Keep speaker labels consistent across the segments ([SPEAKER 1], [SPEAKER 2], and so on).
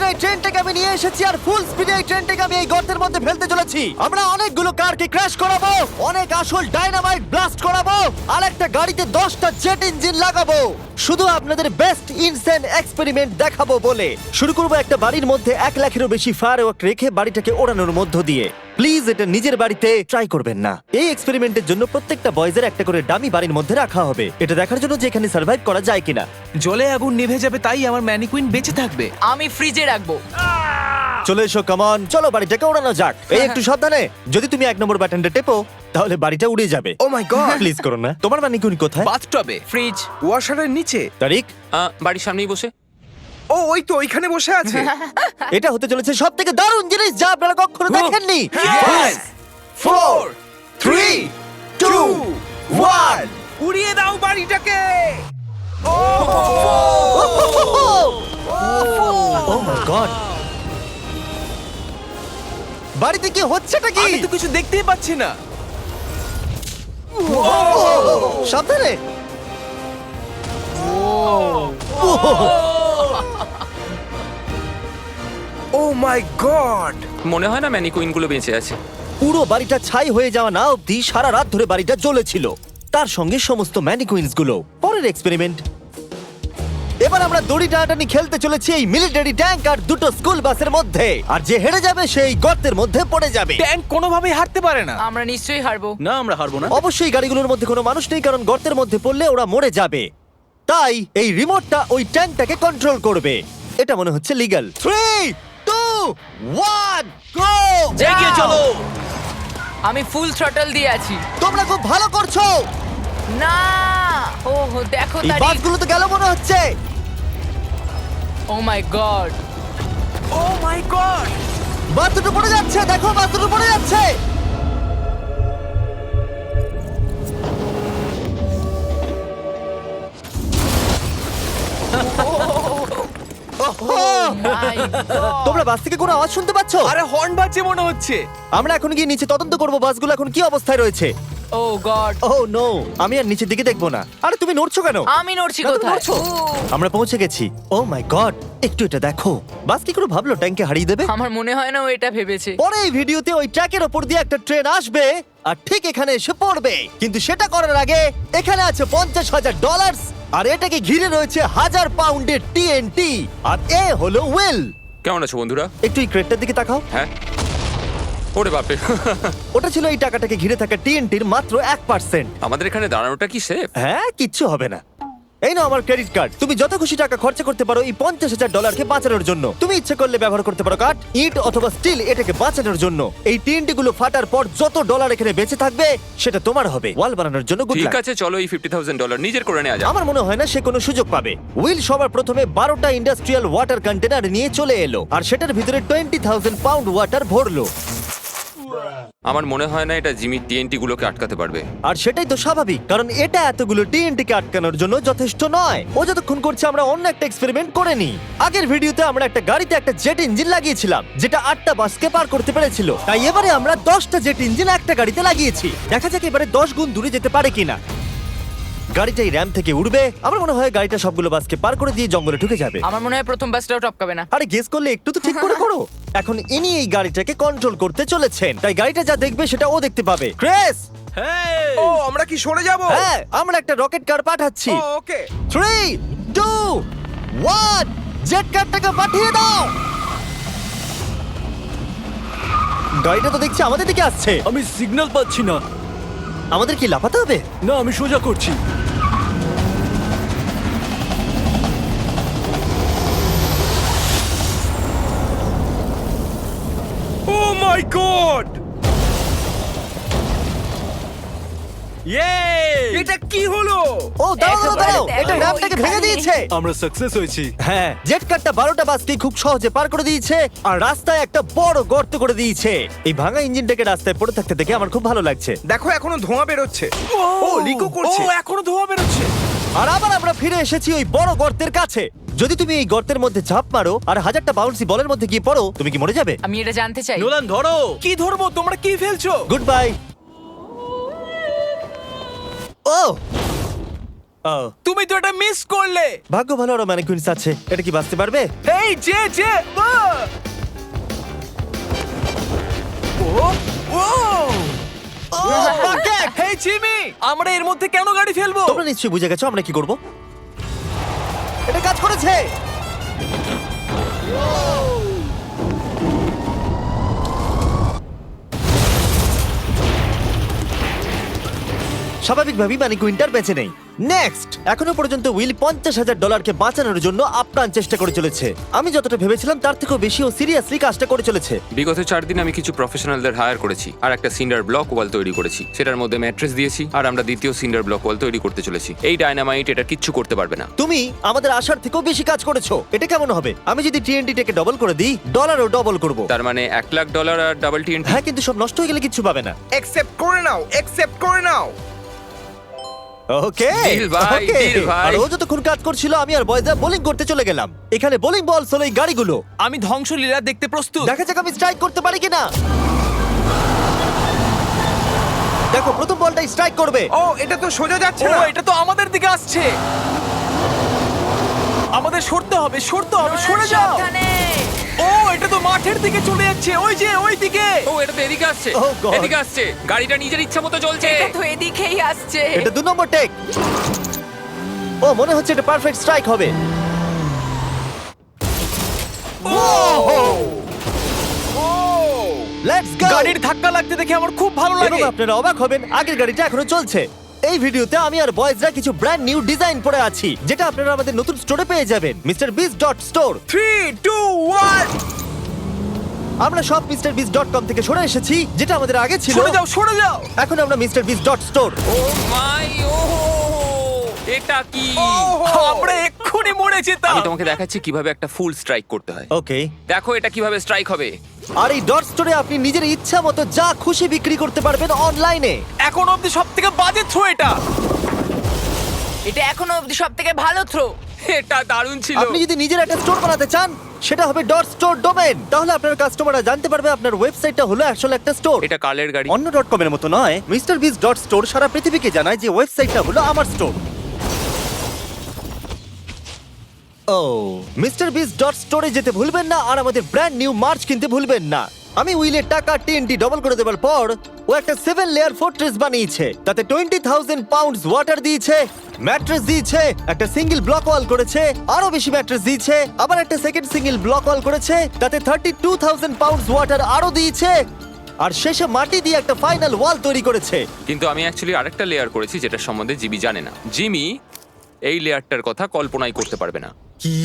[SPEAKER 1] এই ট্রেনটাকে আমি নিয়ে এসেছি আর ফুল স্পিডে এই ট্রেনটাকে আমি এই গর্তের মধ্যে ফেলতে চলেছি। আমরা অনেকগুলো কারকে ক্র্যাশ করাবো, অনেক আসল ডাইনামাইট ব্লাস্ট করাবো, আর একটা গাড়িতে 10টা জেট ইঞ্জিন লাগাবো, শুধু আপনাদের বেস্ট ইনসেন এক্সপেরিমেন্ট দেখাবো বলে। শুরু করবো একটা বাড়ির মধ্যে 1 লাখেরও বেশি ফায়ারওয়ার্ক রেখে বাড়িটাকে ওড়ানোর মধ্য দিয়ে। প্লিজ এটা নিজের বাড়িতে ট্রাই করবেন না। এই এক্সপেরিমেন্টের জন্য প্রত্যেকটা বয়েজের একটা করে ডামি বাড়ির মধ্যে রাখা হবে, এটা দেখার জন্য যে এখানে সার্ভাইভ করা যায় কিনা।
[SPEAKER 2] জলে আগুন নিভে যাবে, তাই আমার ম্যানিকুইন বেঁচে থাকবে।
[SPEAKER 3] আমি ফ্রিজে রাখবো।
[SPEAKER 1] চলে এসো, কামন, চলো বাড়িটাকে ওড়ানো যাক। এই একটু সাবধানে, যদি তুমি 1 নম্বর বাটনটা টেপো তাহলে বাড়িটা উড়ে যাবে।
[SPEAKER 4] ও মাই গড!
[SPEAKER 1] প্লিজ করো না। তোমার ম্যানিকুইন কোথায়?
[SPEAKER 2] বাথটবে।
[SPEAKER 3] ফ্রিজ।
[SPEAKER 4] ওয়াশারের নিচে।
[SPEAKER 1] তারিক,
[SPEAKER 5] বাড়ির সামনেই বসে।
[SPEAKER 4] ও ওই তো ওইখানে বসে আছে।
[SPEAKER 1] এটা হতে চলেছে সবথেকে দারুণ জিনিস যা আপনারা কখনো দেখেননি।
[SPEAKER 4] Yes!
[SPEAKER 1] 4 3 2 1
[SPEAKER 4] উড়িয়ে দাও বাড়িটাকে।
[SPEAKER 1] ও মাই গড! বাড়িতে কি হচ্ছেটা কি?
[SPEAKER 2] আমি তো কিছু দেখতেই পাচ্ছি না।
[SPEAKER 1] সাবধানে।
[SPEAKER 4] ও মাই গড!
[SPEAKER 5] মনে হয় না ম্যানিকুইন গুলো বেঁচে আছে।
[SPEAKER 1] পুরো বাড়িটা ছাই হয়ে যাওয়া না অবধি সারা রাত ধরে বাড়িটা জ্বলেছিল, তার সঙ্গে সমস্ত ম্যানিকুইন্স গুলো। পরের এক্সপেরিমেন্ট, এবার আমরা দড়ি টানাটানি খেলতে চলেছি এই মিলিটারি ট্যাঙ্ক আর 2টো স্কুল বাসের মধ্যে, আর যে হেরে যাবে সেই গর্তের মধ্যে পড়ে যাবে।
[SPEAKER 2] ট্যাঙ্ক কোনোভাবেই হারতে পারে না।
[SPEAKER 3] আমরা নিশ্চয়ই হারবো।
[SPEAKER 2] না, আমরা হারবো না।
[SPEAKER 1] অবশ্যই গাড়িগুলোর মধ্যে কোনো মানুষ নেই, কারণ গর্তের মধ্যে পড়লে ওরা মরে যাবে। তাই এই রিমোটটা ওই ট্যাঙ্কটাকে কন্ট্রোল করবে। এটা মনে হচ্ছে লিগ্যাল। 3 2 1 গো!
[SPEAKER 2] এগিয়ে চলো।
[SPEAKER 3] আমি ফুল থ্রটল দিয়ে আছি।
[SPEAKER 1] তোমরা খুব ভালো করছো।
[SPEAKER 3] না, ও দেখো
[SPEAKER 1] এই
[SPEAKER 3] তারিখ।
[SPEAKER 1] বাসগুলো তো গেল মনে হচ্ছে।
[SPEAKER 3] ও মাই গড।
[SPEAKER 2] ও মাই গড!
[SPEAKER 1] বাস দুটো পড়ে যাচ্ছে, দেখো বাস দুটো পড়ে যাচ্ছে।
[SPEAKER 3] মাই গড।
[SPEAKER 1] তোমরা বাস থেকে কোনো আওয়াজ শুনতে পাচ্ছ?
[SPEAKER 2] আরে হর্ন বাজছে মনে হচ্ছে।
[SPEAKER 1] আমরা এখন গিয়ে নিচে তদন্ত করব বাসগুলো এখন কি অবস্থায় রয়েছে।
[SPEAKER 3] ও গড।
[SPEAKER 1] ও নো, আমি আর নিচের দিকে দেখবো না। আরে তুমি নড়ছো কেন?
[SPEAKER 3] আমি নড়ছি
[SPEAKER 1] না, তুমি
[SPEAKER 3] কোথায়?
[SPEAKER 1] নড়ছো। আমরা পৌঁছে গেছি। ও মাই গড, একটু এটা দেখো। বাস কি করে ভাবলো ট্যাঙ্কে হারিয়ে দেবে?
[SPEAKER 3] আমার মনে হয় না ও এটা ভেবেছে।
[SPEAKER 1] পরে এই ভিডিওতে ওই ট্র্যাকের ওপর দিয়ে একটা ট্রেন আসবে আর ঠিক এখানে এসে পড়বে, কিন্তু সেটা করার আগে এখানে আছে $50,000 আর এটাকে ঘিরে রয়েছে 1000 পাউন্ডের টিএনটি। আর এ হলো উইল।
[SPEAKER 5] কেমন আছো বন্ধুরা?
[SPEAKER 1] একটু এই ক্রেটটার দিকে তাকাও।
[SPEAKER 5] হ্যাঁ। ওরে বাপরে!
[SPEAKER 1] ওটা ছিল এই টাকাটাকে ঘিরে থাকা টিএনটির মাত্র 1%।
[SPEAKER 5] আমাদের এখানে দাঁড়ানোটা কি সেফ?
[SPEAKER 1] হ্যাঁ, কিচ্ছু হবে না। এই নাও আমার ক্রেডিট কার্ড। তুমি যত খুশি টাকা খরচা করতে পারো এই $50,000 বাঁচানোর জন্য। তুমি ইচ্ছে করলে ব্যবহার করতে পারো কাঠ, ইট অথবা স্টিল এটাকে বাঁচানোর জন্য। এই টিএনটি গুলো ফাটার পর যত ডলার এখানে বেঁচে থাকবে সেটা তোমার হবে। ওয়াল বানানোর জন্য গুড
[SPEAKER 5] ঠিক
[SPEAKER 1] লাক।
[SPEAKER 5] আছে, চলো এই $50,000 নিজের করে নেওয়া যাক।
[SPEAKER 1] আমার মনে হয় না সে কোনো সুযোগ পাবে। উইল সবার প্রথমে 12টা ইন্ডাস্ট্রিয়াল ওয়াটার কন্টেনার নিয়ে চলে এলো আর সেটার ভিতরে 20,000 পাউন্ড ওয়াটার ভরলো।
[SPEAKER 5] আমার মনে হয় না এটা জিমি টিএনটি গুলোকে আটকাতে পারবে।
[SPEAKER 1] আর সেটাই তো স্বাভাবিক, কারণ এটা এতগুলো টিএনটিকে আটকানোর জন্য যথেষ্ট নয়। ও যতক্ষণ করছে আমরা অন্য একটা এক্সপেরিমেন্ট করে নিই। আগের ভিডিওতে আমরা একটা গাড়িতে একটা জেট ইঞ্জিন লাগিয়েছিলাম যেটা 8টা বাসকে পার করতে পেরেছিল। তাই এবারে আমরা 10টা জেট ইঞ্জিন একটা গাড়িতে লাগিয়েছি। দেখা যাক এবারে 10 গুণ দূরে যেতে পারে কিনা। গাড়িটা এই র্যাম থেকে উঠবে। আমার মনে হয় গাড়িটা সবগুলো বাসকে পার করে দিয়ে জঙ্গলে ঢুকে যাবে।
[SPEAKER 3] আমার মনে হয় প্রথম বাসটাও টপকাবে না।
[SPEAKER 1] আরে গেস করলে একটু তো ঠিক করে করো। এখন ইনি এই গাড়িটাকে কন্ট্রোল করতে চলেছেন, তাই গাড়িটা যা দেখবে সেটা ও দেখতে পাবে। ক্রেস!
[SPEAKER 4] ও আমরা কি সরে যাব?
[SPEAKER 1] হ্যাঁ, আমরা একটা রকেট কার পাঠাচ্ছি।
[SPEAKER 4] ও ওকে।
[SPEAKER 1] 3 2 1 জেট কারটাকে পাঠিয়ে দাও। গাড়িটা তো দেখছি আমাদের দিকে আসছে।
[SPEAKER 2] আমি সিগন্যাল পাচ্ছি না।
[SPEAKER 1] আমাদের কি লাফাতে হবে?
[SPEAKER 2] না, আমি সোজা করছি।
[SPEAKER 4] ও মাই গড! এটা কি হলো?
[SPEAKER 1] ও দাঁড়াও দাঁড়াও দাঁড়াও,
[SPEAKER 3] একেবারে
[SPEAKER 1] এটা
[SPEAKER 3] দেখো,
[SPEAKER 1] র্যামটাকে ভেঙে
[SPEAKER 3] ওইখানে।
[SPEAKER 1] দিয়েছে।
[SPEAKER 2] আমরা সাকসেস হয়েছি।
[SPEAKER 1] হ্যাঁ, জেট কারটা 12টা বাসকে খুব সহজে পার করে দিয়েছে আর রাস্তায় একটা বড় গর্ত করে দিয়েছে। এই ভাঙা ইঞ্জিনটাকে রাস্তায় পড়ে থাকতে দেখে আমার খুব ভালো লাগছে।
[SPEAKER 4] দেখো এখনো ধোঁয়া বেরোচ্ছে। ও লিকো করছে।
[SPEAKER 2] ও এখনো ধোঁয়া বেরোচ্ছে।
[SPEAKER 1] আর আবার আমরা ফিরে এসেছি ওই বড় গর্তের কাছে। যদি তুমি এই গর্তের মধ্যে ঝাঁপ মারো আর 1000টা বাউন্সি বলের মধ্যে গিয়ে পড়ো, তুমি কি মরে যাবে?
[SPEAKER 3] আমি এটা জানতে চাই।
[SPEAKER 2] নোলান ধরো। কি ধরবো? তোমরা কি ফেলছো?
[SPEAKER 1] Good bye. ও ও,
[SPEAKER 2] তুমি তো এটা মিস করলে।
[SPEAKER 1] ভাগ্য ভালো আরো ম্যানিকুইন্স আছে। এটা কি বাঁচতে পারবে?
[SPEAKER 2] এই যে ও ও
[SPEAKER 1] ও, bucket!
[SPEAKER 2] হেই জিমি, আমরা এর মধ্যে কেন গাড়ি ফেলবো?
[SPEAKER 1] তোমরা নিশ্চয়ই বুঝে গেছো আমরা কি করব। এটা কাজ করেছে। স্বাভাবিকভাবেই মানে কুইন্টার বেঁচে নেই। নেক্সট, এখনো পর্যন্ত উইল $50,000 বাঁচানোর জন্য আপ্রাণ চেষ্টা করে চলেছে। আমি যতটা ভেবেছিলাম তার থেকেও বেশি ও সিরিয়াসলি কাজটা করে চলেছে।
[SPEAKER 5] বিগত 4 দিন আমি কিছু প্রফেশনালদের হায়ার করেছি আর একটা সিন্ডার ব্লক ওয়াল তৈরি করেছি। সেটার মধ্যে ম্যাট্রেস দিয়েছি আর আমরা দ্বিতীয় সিন্ডার ব্লক ওয়াল তৈরি করতে চলেছি। এই ডায়নামাইট এটা কিচ্ছু করতে পারবে না।
[SPEAKER 1] তুমি আমাদের আশার থেকেও বেশি কাজ করেছো। এটা কেমন হবে? আমি যদি TNT-টাকে ডবল করে দিই, ডলারও ডবল করব।
[SPEAKER 5] তার মানে $1,00,000 আর ডাবল TNT।
[SPEAKER 1] হ্যাঁ, কিন্তু সব নষ্ট হয়ে গেলে কিচ্ছু পাবে না।
[SPEAKER 4] অ্যাকসেপ্ট করে নাও, অ্যাকসেপ্ট করে নাও।
[SPEAKER 1] ওকে
[SPEAKER 5] Deal ভাই,
[SPEAKER 1] ওকে।
[SPEAKER 5] deal ভাই।
[SPEAKER 1] আর ও যতক্ষণ কাজ করছিল আমি আর বয়জা বোলিং করতে চলে গেলাম। এখানে বোলিং বল হলো এই গাড়িগুলো।
[SPEAKER 2] আমি ধ্বংসলীলা দেখতে প্রস্তুত।
[SPEAKER 1] দেখা যাক আমি স্ট্রাইক করতে পারি কিনা। দেখো, প্রথম বলটাই স্ট্রাইক করবে।
[SPEAKER 4] ও, এটা তো সোজা যাচ্ছে
[SPEAKER 2] ও
[SPEAKER 4] না।
[SPEAKER 2] এটা তো আমাদের দিকে আসছে। আমাদের সরতে হবে, সরে যাও।
[SPEAKER 3] সাবধানে।
[SPEAKER 2] ও এটা তো মাঠের দিকে চলে যাচ্ছে, ওই যে ওই দিকে।
[SPEAKER 5] ও এটা তো এদিকে আসছে।
[SPEAKER 1] Oh God!
[SPEAKER 5] এদিকে আসছে। গাড়িটা নিজের ইচ্ছা মতো চলছে।
[SPEAKER 3] এটা তো এদিকেই আসছে।
[SPEAKER 1] এটা 2 নম্বর টেক। ও মনে হচ্ছে এটা পারফেক্ট স্ট্রাইক হবে। Let's go.
[SPEAKER 2] গাড়ির ধাক্কা লাগতে দেখে আমার খুব ভালো
[SPEAKER 1] এবং
[SPEAKER 2] লাগে।
[SPEAKER 1] আপনারা অবাক হবেন, আগের গাড়িটা এখনো চলছে। এই ভিডিওতে আমি আর বয়েজরা কিছু ব্র্যান্ড নিউ ডিজাইন পরে আছি, যেটা আপনারা আমাদের নতুন স্টোরে পেয়ে যাবেন, MrBeast.store।
[SPEAKER 4] 3, 2, 1।
[SPEAKER 1] আমরা সব MrBeast.com থেকে সরে এসেছি, যেটা আমাদের আগে ছিল।
[SPEAKER 2] সরে যাও।
[SPEAKER 1] এখন আমরা MrBeast.store।
[SPEAKER 5] ও মাই ও এটা কি?
[SPEAKER 2] আমরা এক্ষুনি মরে যেতাম।
[SPEAKER 5] আমি তোমাকে দেখাচ্ছি কিভাবে একটা ফুল স্ট্রাইক করতে হয়।
[SPEAKER 1] ওকে।
[SPEAKER 5] দেখো এটা কিভাবে স্ট্রাইক হবে।
[SPEAKER 1] আর এই ডট স্টোরে আপনি নিজের ইচ্ছা মতো যা খুশি বিক্রি করতে পারবেন অনলাইনে।
[SPEAKER 2] এখন অব্দি সব থেকে বাজে থ্রো এটা।
[SPEAKER 3] এটা এখনো অবধি সবথেকে ভালো থ্রো।
[SPEAKER 5] এটা দারুণ ছিল।
[SPEAKER 1] আপনি যদি নিজের একটা স্টোর বানাতে চান, সেটা হবে ডট স্টোর ডোমেন। তাহলে আপনার কাস্টমাররা জানতে পারবে আপনার ওয়েবসাইটটা হলো আসলে একটা স্টোর।
[SPEAKER 5] এটা কালের গাড়ি।
[SPEAKER 1] অন্য ডট কমের মতো নয়। MrBeast.store সারা পৃথিবীকে জানায় যে ওয়েবসাইটটা হলো আমার স্টোর। ও, MrBeast.store-এ যেতে ভুলবেন না আর আমাদের ব্র্যান্ড নিউ মার্চ কিনতে ভুলবেন না। আমি উইলের টাকা TNT ডবল করে দেওয়ার পর ও একটা 7 লেয়ার ফোর্ট্রেস বানিয়েছে। তাতে 20,000 পাউন্ডস ওয়াটার দিয়েছে, ম্যাট্রেস দিয়েছে, একটা সিঙ্গেল ব্লক ওয়াল করেছে, আরো বেশি ম্যাট্রেস দিয়েছে, আবার একটা সেকেন্ড সিঙ্গেল ব্লক ওয়াল করেছে, তাতে 32,000 পাউন্ডস ওয়াটার আরো দিয়েছে, আর শেষে মাটি দিয়ে একটা ফাইনাল ওয়াল তৈরি করেছে।
[SPEAKER 5] কিন্তু আমি অ্যাকচুয়ালি আরেকটা লেয়ার করেছি যেটা সম্বন্ধে জিমি জানে না। জিমি এই লেয়ারটার কথা কল্পনাই করতে পারবে না।
[SPEAKER 1] কি?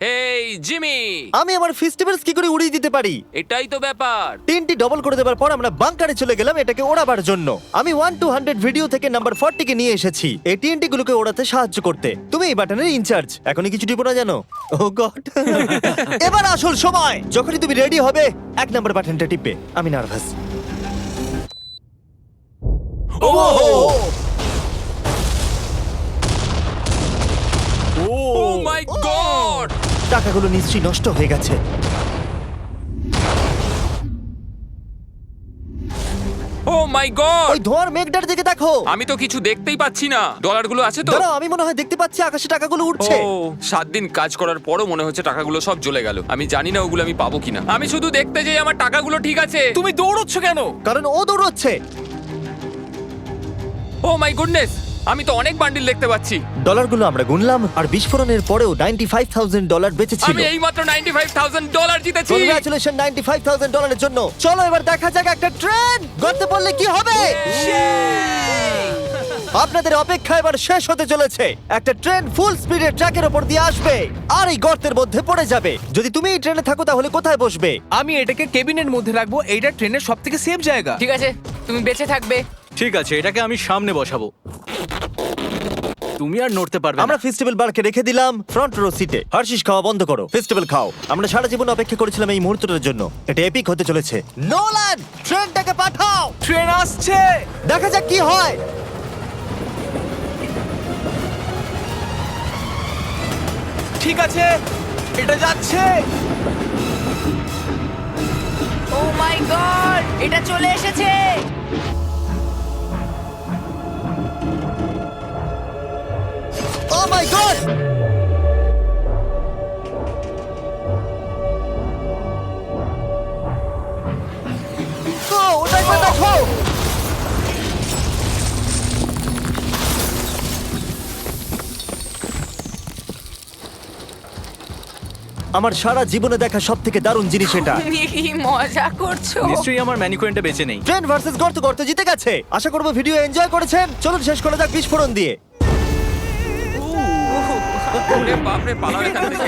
[SPEAKER 5] এই জিমি,
[SPEAKER 1] আমি আমার ফেস্টিভ্যালস কি করে উড়িয়ে দিতে পারি?
[SPEAKER 5] এটাই তো ব্যাপার।
[SPEAKER 1] তিনটি ডবল করে দেওয়ার পর আমরা বাংকারে চলে গেলাম এটাকে ওড়াবার জন্য। আমি 1 to 100 ভিডিও থেকে নাম্বার 40 কে নিয়ে এসেছি এই TNT গুলোকে ওড়াতে সাহায্য করতে। তুমি এই বাটনের ইনচার্জ। এখনই কিছু টিপো না জানো? ও গড। এবার আসল সময়। যখনই তুমি রেডি হবে 1 নাম্বার বাটনটা টিপবে। আমি নার্ভাস।
[SPEAKER 2] ও
[SPEAKER 5] ও মাই গড!
[SPEAKER 1] টাকাগুলো নিশ্চয়ই নষ্ট হয়ে গেছে।
[SPEAKER 5] ও মাই গড!
[SPEAKER 1] ওই ধোঁয়ার মেঘটার দিকে দেখো।
[SPEAKER 5] আমি তো কিছু দেখতেই পাচ্ছি না। ডলারগুলো আছে তো?
[SPEAKER 1] দাঁড়াও, আমি মনে হয় দেখতে পাচ্ছি আকাশে টাকাগুলো উঠছে।
[SPEAKER 5] ও 7 দিন কাজ করার পরও মনে হচ্ছে টাকাগুলো সব জ্বলে গেল। আমি জানি না ওগুলো আমি পাবো কিনা। আমি শুধু দেখতে যাই আমার টাকাগুলো ঠিক আছে।
[SPEAKER 2] তুমি দৌড়চ্ছ কেন?
[SPEAKER 1] কারণ ও দৌড়চ্ছে।
[SPEAKER 5] ও মাই গুডনেস! আমি তো অনেক বান্ডিল দেখতে পাচ্ছি।
[SPEAKER 1] ডলারগুলো আমরা গুনলাম আর বিস্ফোরণের পরেও $95,000 বেঁচে ছিল।
[SPEAKER 5] আমি এইমাত্র $95,000 জিতেছি।
[SPEAKER 1] কংগ্রাচুলেশন $95,000 জন্য। চলো এবার দেখা যাক একটা ট্রেন গর্তে পড়লে কি হবে। আপনাদের অপেক্ষা এবার শেষ হতে চলেছে। একটা ট্রেন ফুল স্পিডে ট্র্যাকের উপর দিয়ে আসবে আর এই গর্তের মধ্যে পড়ে যাবে। যদি তুমি এই ট্রেনে থাকো তাহলে কোথায় বসবে?
[SPEAKER 2] আমি এটাকে কেবিনের মধ্যে রাখবো। এইটা ট্রেনের সবথেকে সেফ জায়গা।
[SPEAKER 3] ঠিক আছে, তুমি বেঁচে থাকবে।
[SPEAKER 6] ঠিক আছে, এটাকে আমি সামনে বসাবো। তুমি আর নড়তে পারবে
[SPEAKER 1] আমরা
[SPEAKER 6] না।
[SPEAKER 1] ফেস্টিভ্যাল বারকে রেখে দিলাম ফ্রন্ট রো সিটে। হার্শিস খাওয়া বন্ধ করো, ফেস্টিভ্যাল খাও। আমরা সারা জীবন অপেক্ষা করেছিলাম এই মুহূর্তটার জন্য। এটা এপিক হতে চলেছে। নোলান, ট্রেনটাকে পাঠাও।
[SPEAKER 2] ট্রেন আসছে।
[SPEAKER 1] দেখা যাক কি হয়।
[SPEAKER 2] ঠিক আছে, এটা যাচ্ছে।
[SPEAKER 3] ও মাই গড, এটা চলে এসেছে।
[SPEAKER 1] মাই গড! ওটা একবার দেখো! আমার সারা জীবনে দেখা সব থেকে দারুণ জিনিস এটা।
[SPEAKER 3] তুমি কি মজা করছো?
[SPEAKER 6] নিশ্চয়ই আমার ম্যানিকুইনটা বেঁচে নেই।
[SPEAKER 1] ট্রেন ভার্সেস গর্ত গর্ত জিতে গেছে। আশা করবো ভিডিও এনজয় করেছেন। চলুন শেষ করা যাক বিস্ফোরণ দিয়ে।
[SPEAKER 5] ওরে বাপরে, পালাও এখান থেকে।